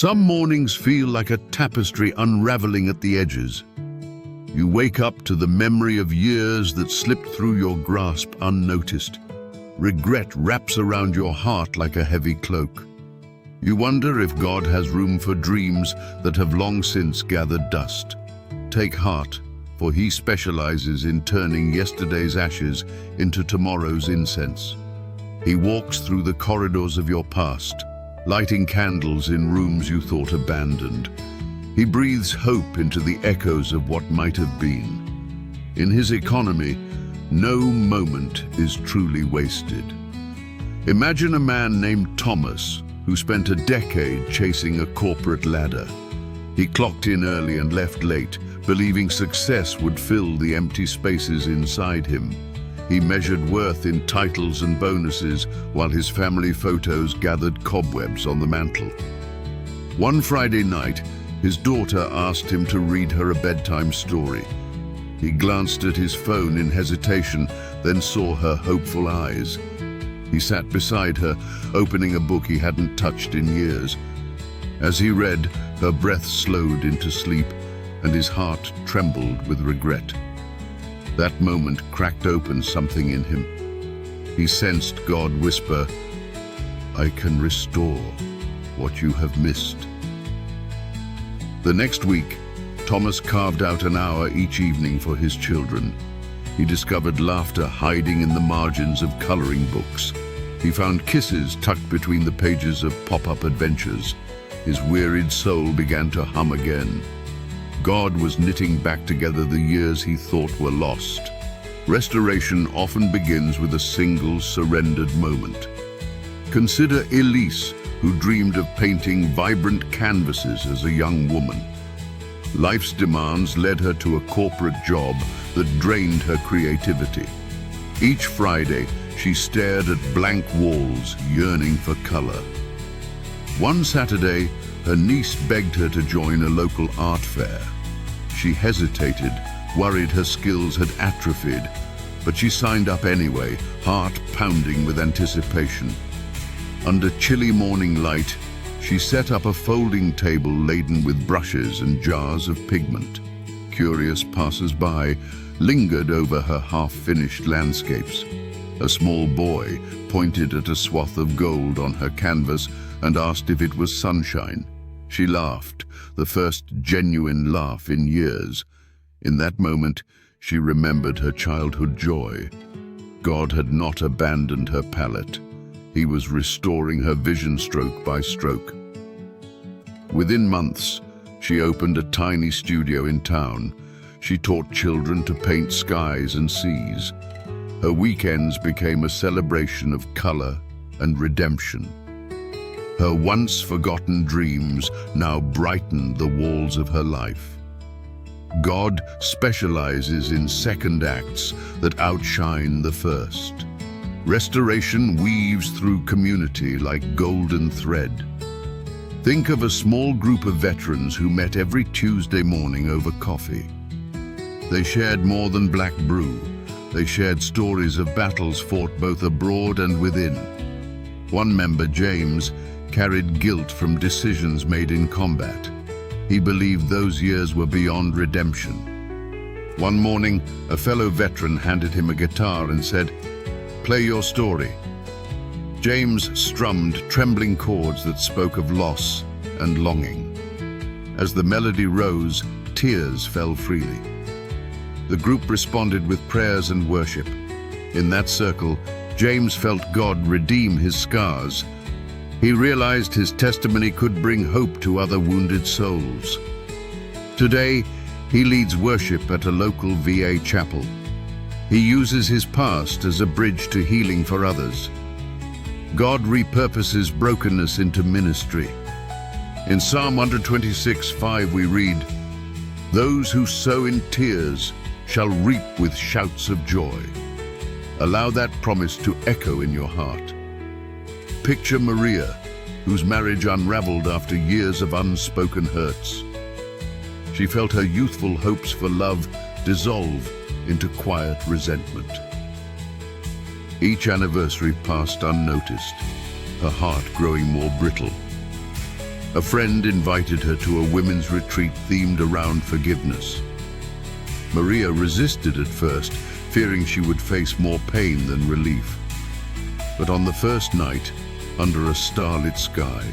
Some mornings feel like a tapestry unraveling at the edges. You wake up to the memory of years that slipped through your grasp unnoticed. Regret wraps around your heart like a heavy cloak. You wonder if God has room for dreams that have long since gathered dust. Take heart, for He specializes in turning yesterday's ashes into tomorrow's incense. He walks through the corridors of your past, lighting candles in rooms you thought abandoned. He breathes hope into the echoes of what might have been. In His economy, no moment is truly wasted. Imagine a man named Thomas who spent a decade chasing a corporate ladder. He clocked in early and left late, believing success would fill the empty spaces inside him. He measured worth in titles and bonuses while his family photos gathered cobwebs on the mantle. One Friday night, his daughter asked him to read her a bedtime story. He glanced at his phone in hesitation, then saw her hopeful eyes. He sat beside her, opening a book he hadn't touched in years. As he read, her breath slowed into sleep, and his heart trembled with regret. That moment cracked open something in him. He sensed God whisper, "I can restore what you have missed." The next week, Thomas carved out an hour each evening for his children. He discovered laughter hiding in the margins of coloring books. He found kisses tucked between the pages of pop-up adventures. His wearied soul began to hum again. God was knitting back together the years he thought were lost. Restoration often begins with a single surrendered moment. Consider Elise, who dreamed of painting vibrant canvases as a young woman. Life's demands led her to a corporate job that drained her creativity. Each Friday, she stared at blank walls, yearning for color. One Saturday, her niece begged her to join a local art fair. She hesitated, worried her skills had atrophied, but she signed up anyway, heart pounding with anticipation. Under chilly morning light, she set up a folding table laden with brushes and jars of pigment. Curious passers-by lingered over her half-finished landscapes. A small boy pointed at a swath of gold on her canvas and asked if it was sunshine. She laughed, the first genuine laugh in years. In that moment, she remembered her childhood joy. God had not abandoned her palette. He was restoring her vision stroke by stroke. Within months, she opened a tiny studio in town. She taught children to paint skies and seas. Her weekends became a celebration of color and redemption. Her once-forgotten dreams now brightened the walls of her life. God specializes in second acts that outshine the first. Restoration weaves through community like golden thread. Think of a small group of veterans who met every Tuesday morning over coffee. They shared more than black brew. They shared stories of battles fought both abroad and within. One member, James, carried guilt from decisions made in combat. He believed those years were beyond redemption. One morning, a fellow veteran handed him a guitar and said, "Play your story." James strummed trembling chords that spoke of loss and longing. As the melody rose, tears fell freely. The group responded with prayers and worship. In that circle, James felt God redeem his scars. He realized his testimony could bring hope to other wounded souls. Today, he leads worship at a local VA chapel. He uses his past as a bridge to healing for others. God repurposes brokenness into ministry. In Psalm 126:5 we read, "Those who sow in tears shall reap with shouts of joy." Allow that promise to echo in your heart. Picture Maria, whose marriage unraveled after years of unspoken hurts. She felt her youthful hopes for love dissolve into quiet resentment. Each anniversary passed unnoticed, her heart growing more brittle. A friend invited her to a women's retreat themed around forgiveness. Maria resisted at first, fearing she would face more pain than relief. But on the first night, under a starlit sky,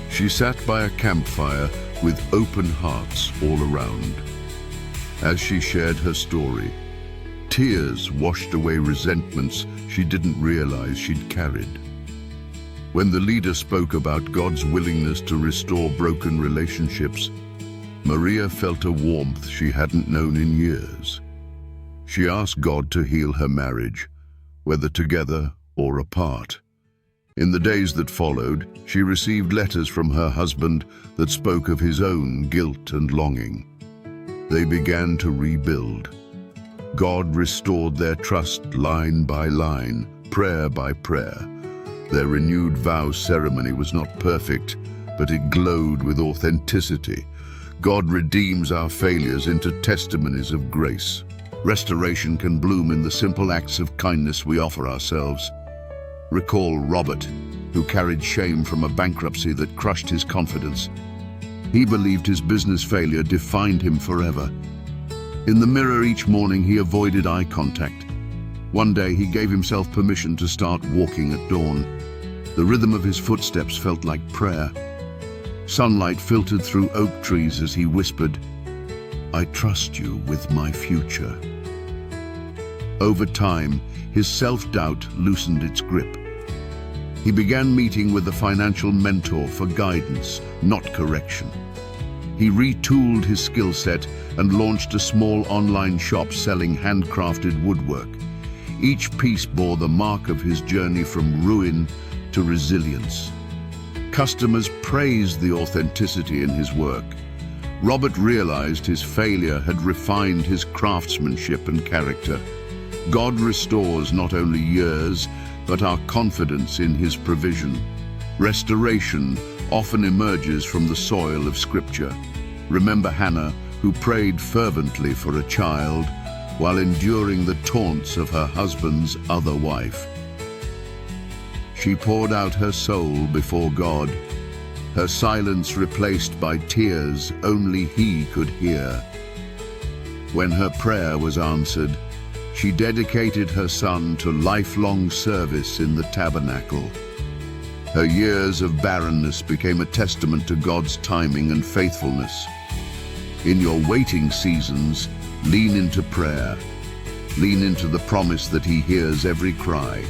she sat by a campfire with open hearts all around. As she shared her story, tears washed away resentments she didn't realize she'd carried. When the leader spoke about God's willingness to restore broken relationships, Maria felt a warmth she hadn't known in years. She asked God to heal her marriage, whether together or apart. In the days that followed, she received letters from her husband that spoke of his own guilt and longing. They began to rebuild. God restored their trust line by line, prayer by prayer. Their renewed vows ceremony was not perfect, but it glowed with authenticity. God redeems our failures into testimonies of grace. Restoration can bloom in the simple acts of kindness we offer ourselves. Recall Robert, who carried shame from a bankruptcy that crushed his confidence. He believed his business failure defined him forever. In the mirror each morning, he avoided eye contact. One day, he gave himself permission to start walking at dawn. The rhythm of his footsteps felt like prayer. Sunlight filtered through oak trees as he whispered, "I trust you with my future." Over time, his self-doubt loosened its grip. He began meeting with a financial mentor for guidance, not correction. He retooled his skill set and launched a small online shop selling handcrafted woodwork. Each piece bore the mark of his journey from ruin to resilience. Customers praised the authenticity in his work. Robert realized his failure had refined his craftsmanship and character. God restores not only years, but our confidence in his provision. Restoration often emerges from the soil of Scripture. Remember Hannah, who prayed fervently for a child while enduring the taunts of her husband's other wife. She poured out her soul before God, her silence replaced by tears only he could hear. When her prayer was answered, she dedicated her son to lifelong service in the tabernacle. Her years of barrenness became a testament to God's timing and faithfulness. In your waiting seasons, lean into prayer. Lean into the promise that he hears every cry.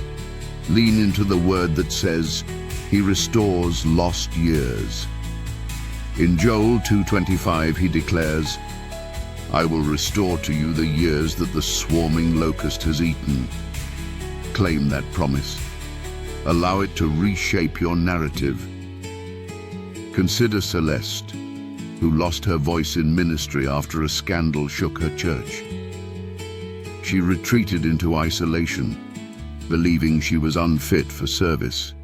Lean into the word that says, he restores lost years. In Joel 2:25, he declares, I will restore to you the years that the swarming locust has eaten. Claim that promise. Allow it to reshape your narrative. Consider Celeste, who lost her voice in ministry after a scandal shook her church. She retreated into isolation, believing she was unfit for service.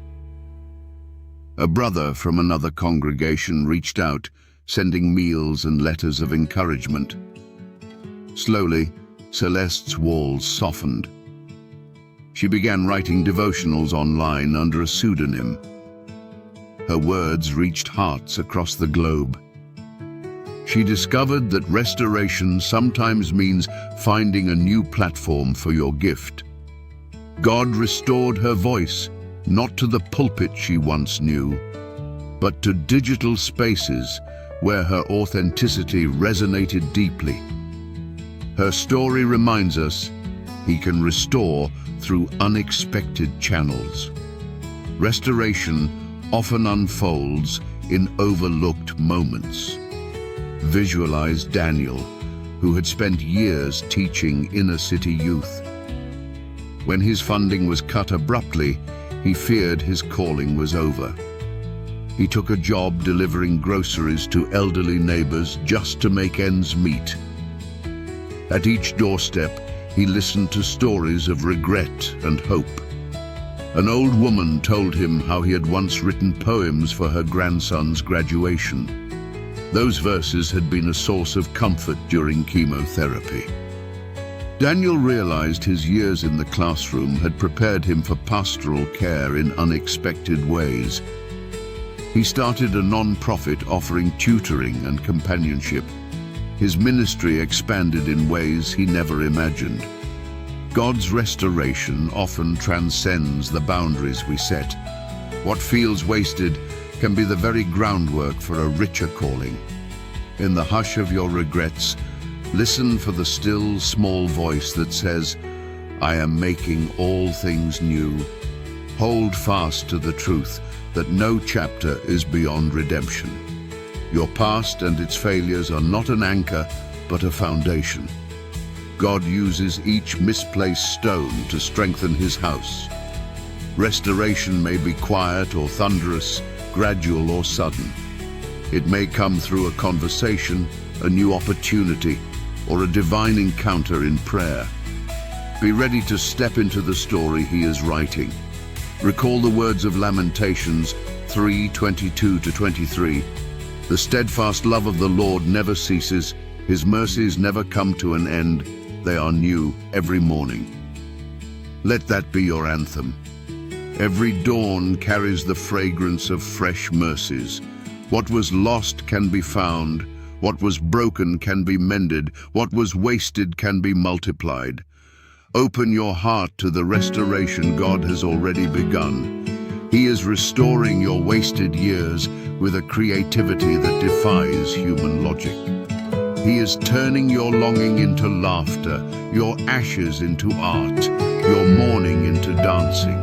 A brother from another congregation reached out, sending meals and letters of encouragement. Slowly, Celeste's walls softened. She began writing devotionals online under a pseudonym. Her words reached hearts across the globe. She discovered that restoration sometimes means finding a new platform for your gift. God restored her voice, not to the pulpit she once knew, but to digital spaces where her authenticity resonated deeply. Her story reminds us he can restore through unexpected channels. Restoration often unfolds in overlooked moments. Visualize Daniel, who had spent years teaching inner-city youth. When his funding was cut abruptly, he feared his calling was over. He took a job delivering groceries to elderly neighbors just to make ends meet. At each doorstep, he listened to stories of regret and hope. An old woman told him how he had once written poems for her grandson's graduation. Those verses had been a source of comfort during chemotherapy. Daniel realized his years in the classroom had prepared him for pastoral care in unexpected ways. He started a non-profit offering tutoring and companionship. His ministry expanded in ways he never imagined. God's restoration often transcends the boundaries we set. What feels wasted can be the very groundwork for a richer calling. In the hush of your regrets, listen for the still, small voice that says, "I am making all things new." Hold fast to the truth that no chapter is beyond redemption. Your past and its failures are not an anchor, but a foundation. God uses each misplaced stone to strengthen his house. Restoration may be quiet or thunderous, gradual or sudden. It may come through a conversation, a new opportunity, or a divine encounter in prayer. Be ready to step into the story he is writing. Recall the words of Lamentations 3:22-23. The steadfast love of the Lord never ceases, his mercies never come to an end, they are new every morning. Let that be your anthem. Every dawn carries the fragrance of fresh mercies. What was lost can be found, what was broken can be mended, what was wasted can be multiplied. Open your heart to the restoration God has already begun. He is restoring your wasted years with a creativity that defies human logic. He is turning your longing into laughter, your ashes into art, your mourning into dancing.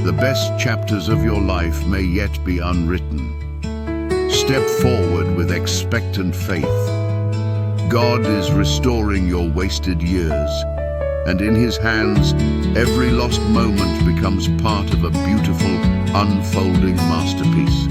The best chapters of your life may yet be unwritten. Step forward with expectant faith. God is restoring your wasted years, and in his hands, every lost moment becomes part of a beautiful, unfolding masterpiece.